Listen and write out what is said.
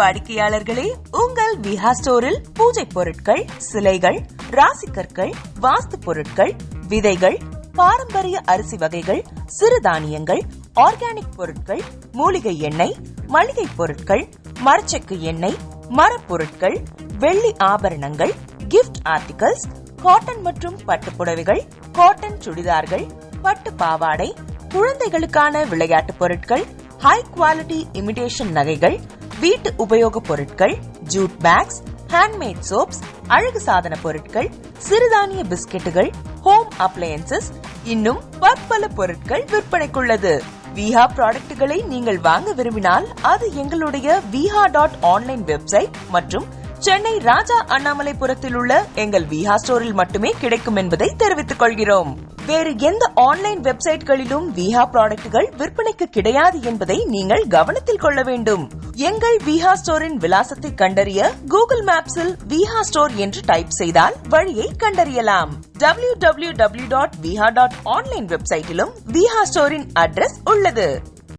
வாடிக்கையாளர்களே, உங்கள் விஹா ஸ்டோரில் பூஜை பொருட்கள், சிலைகள், ராசிக்கற்கள், வாஸ்து பொருட்கள், விதைகள், பாரம்பரிய அரிசி வகைகள், சிறுதானியங்கள், ஆர்கானிக் பொருட்கள், மூலிகை எண்ணெய், மளிகை பொருட்கள், மரச்செக்கு எண்ணெய், மரப்பொருட்கள், வெள்ளி ஆபரணங்கள், கிஃப்ட் ஆர்டிகல்ஸ், காட்டன் மற்றும் பட்டு புடவைகள், காட்டன் சுடிதார்கள், பட்டு பாவாடை, குழந்தைகளுக்கான விளையாட்டு பொருட்கள், ஹை குவாலிட்டி இமிடேஷன் நகைகள், வீட்டு உபயோக பொருட்கள், ஜூட் பேக்ஸ், ஹேண்ட்மேட் சோப்ஸ், அழகு சாதன பொருட்கள், சிறுதானிய பிஸ்கெட்டுகள், ஹோம் அப்ளையன்சஸ், இன்னும் பற்பல பொருட்கள் விற்பனைக்குள்ளது. விஹா ப்ராடக்ட்களை நீங்கள் வாங்க விரும்பினால் அது எங்களுடைய viha.online வெப்சைட் மற்றும் சென்னை ராஜா அண்ணாமலைபுரத்தில் உள்ள எங்கள் விஹா ஸ்டோரில் மட்டுமே கிடைக்கும் என்பதை தெரிவித்துக் கொள்கிறோம். வேறு எந்த ஆன்லைன் வெப்சைட்களிலும் விஹா ப்ராடக்ட்கள் விற்பனைக்கு கிடையாது என்பதை நீங்கள் கவனத்தில் கொள்ள வேண்டும். எங்கள் விஹா ஸ்டோரின் விலாசத்தை கண்டறிய கூகுள் மேப்ஸில் விஹா ஸ்டோர் என்று டைப் செய்தால் வழியை கண்டறியலாம். www.viha.online வெப்சைட்டிலும் விஹா ஸ்டோரின் அட்ரஸ் உள்ளது.